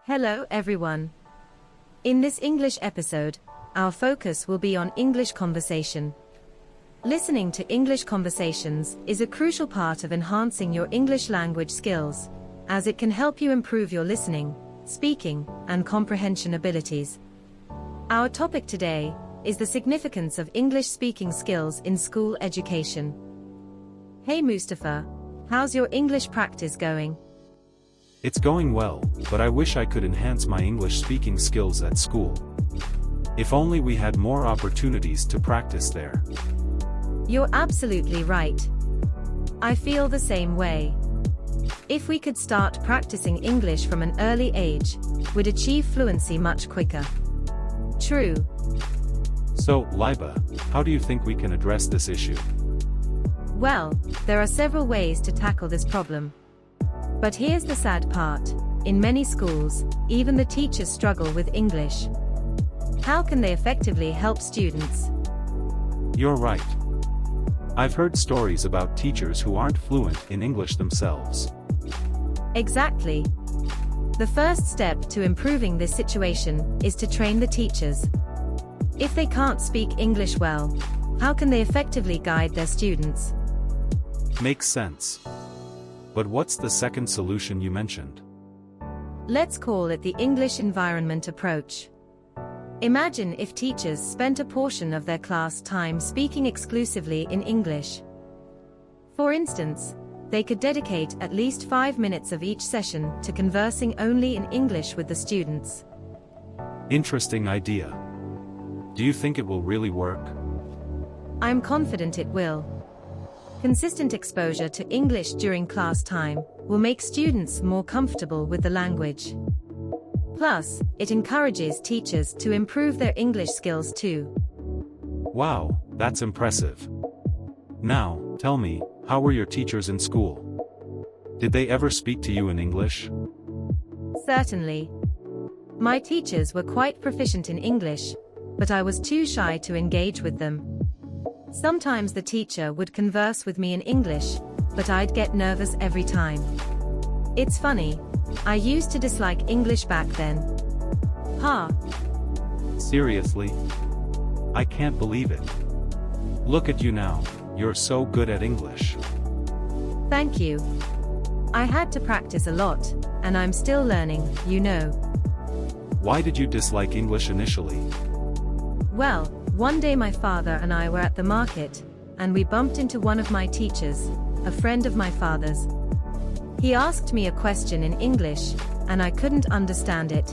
Hello everyone. In this English episode, our focus will be on English conversation. Listening to English conversations is a crucial part of enhancing your English language skills, as it can help you improve your listening, speaking, and comprehension abilities. Our topic today is the significance of English speaking skills in school education. Hey Mustafa, how's your English practice going? It's going well, but I wish I could enhance my English speaking skills at school. If only we had more opportunities to practice there. You're absolutely right. I feel the same way. If we could start practicing English from an early age, we'd achieve fluency much quicker. True. So, Liba, how do you think we can address this issue? Well, there are several ways to tackle this problem. But here's the sad part. In many schools, even the teachers struggle with English. How can they effectively help students? You're right. I've heard stories about teachers who aren't fluent in English themselves. Exactly. The first step to improving this situation is to train the teachers. If they can't speak English well, how can they effectively guide their students? Makes sense. But what's the second solution you mentioned? Let's call it the English environment approach. Imagine if teachers spent a portion of their class time speaking exclusively in English. For instance, they could dedicate at least 5 minutes of each session to conversing only in English with the students. Interesting idea. Do you think it will really work? I'm confident it will. Consistent exposure to English during class time will make students more comfortable with the language. Plus, it encourages teachers to improve their English skills too. Wow, that's impressive. Now, tell me, how were your teachers in school? Did they ever speak to you in English? Certainly. My teachers were quite proficient in English, but I was too shy to engage with them. Sometimes the teacher would converse with me in English, but I'd get nervous every time. It's funny, I used to dislike English back then. Ha! Seriously? I can't believe it. Look at you now, you're so good at English. Thank you. I had to practice a lot, and I'm still learning, you know. Why did you dislike English initially? Well, one day my father and I were at the market, and we bumped into one of my teachers, a friend of my father's. He asked me a question in English, and I couldn't understand it.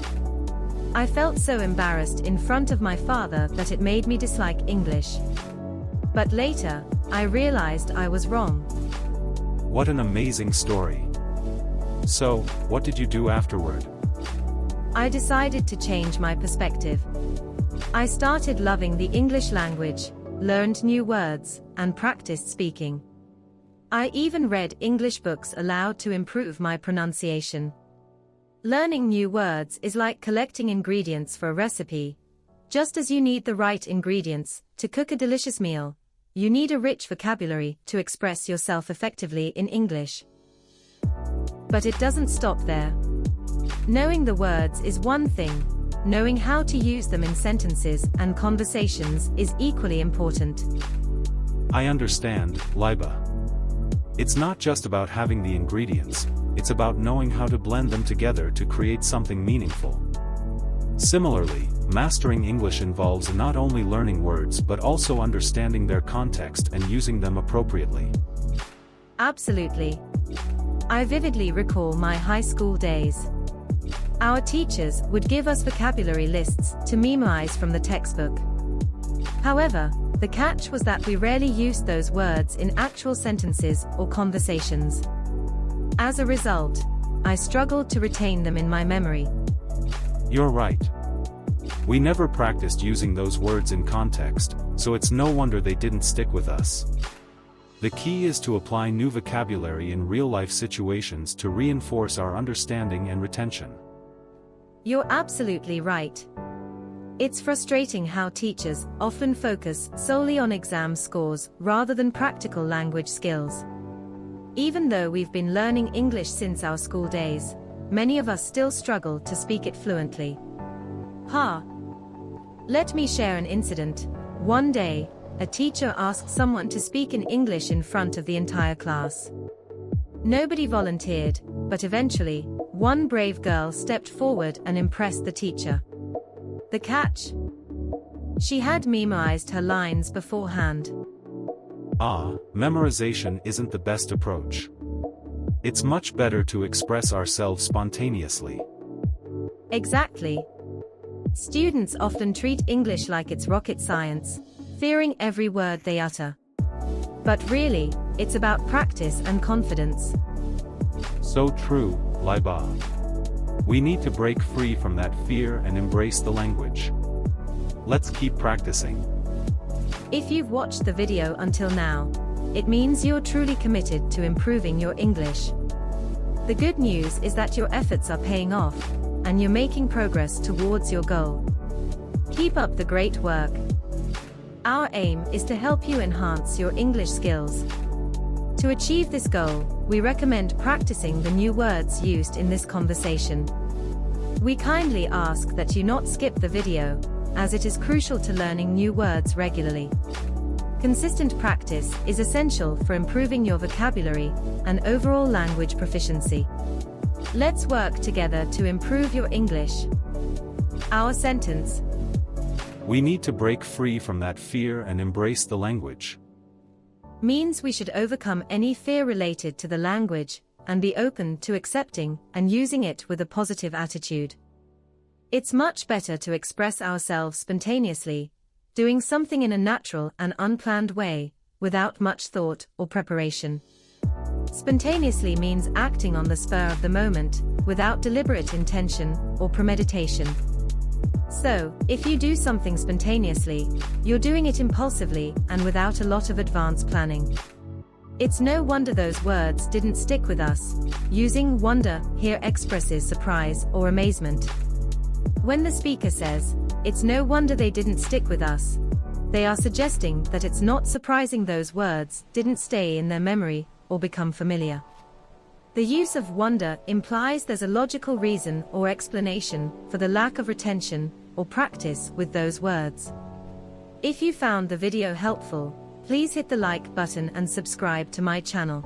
I felt so embarrassed in front of my father that it made me dislike English. But later, I realized I was wrong. What an amazing story. So, what did you do afterward? I decided to change my perspective. I started loving the English language, learned new words, and practiced speaking. I even read English books aloud to improve my pronunciation. Learning new words is like collecting ingredients for a recipe. Just as you need the right ingredients to cook a delicious meal, you need a rich vocabulary to express yourself effectively in English. But it doesn't stop there. Knowing the words is one thing. Knowing how to use them in sentences and conversations is equally important. I understand, Liba. It's not just about having the ingredients, it's about knowing how to blend them together to create something meaningful. Similarly, mastering English involves not only learning words but also understanding their context and using them appropriately. Absolutely. I vividly recall my high school days. Our teachers would give us vocabulary lists to memorize from the textbook. However, the catch was that we rarely used those words in actual sentences or conversations. As a result, I struggled to retain them in my memory. You're right. We never practiced using those words in context, so it's no wonder they didn't stick with us. The key is to apply new vocabulary in real-life situations to reinforce our understanding and retention. You're absolutely right. It's frustrating how teachers often focus solely on exam scores rather than practical language skills. Even though we've been learning English since our school days, many of us still struggle to speak it fluently. Let me share an incident. One day, a teacher asked someone to speak in English in front of the entire class. Nobody volunteered, but eventually, one brave girl stepped forward and impressed the teacher. The catch? She had memorized her lines beforehand. Memorization isn't the best approach. It's much better to express ourselves spontaneously. Exactly. Students often treat English like it's rocket science, fearing every word they utter. But really, it's about practice and confidence. So true, Laiba. We need to break free from that fear and embrace the language. Let's keep practicing. If you've watched the video until now, it means you're truly committed to improving your English. The good news is that your efforts are paying off, and you're making progress towards your goal. Keep up the great work. Our aim is to help you enhance your English skills. To achieve this goal, we recommend practicing the new words used in this conversation. We kindly ask that you not skip the video, as it is crucial to learning new words regularly. Consistent practice is essential for improving your vocabulary and overall language proficiency. Let's work together to improve your English. Our sentence: we need to break free from that fear and embrace the language. Means we should overcome any fear related to the language and be open to accepting and using it with a positive attitude. It's much better to express ourselves spontaneously, doing something in a natural and unplanned way, without much thought or preparation. Spontaneously means acting on the spur of the moment, without deliberate intention or premeditation. So, if you do something spontaneously, you're doing it impulsively and without a lot of advanced planning. It's no wonder those words didn't stick with us. Using wonder here expresses surprise or amazement. When the speaker says, "It's no wonder they didn't stick with us," they are suggesting that it's not surprising those words didn't stay in their memory or become familiar. The use of wonder implies there's a logical reason or explanation for the lack of retention or practice with those words. If you found the video helpful, please hit the like button and subscribe to my channel.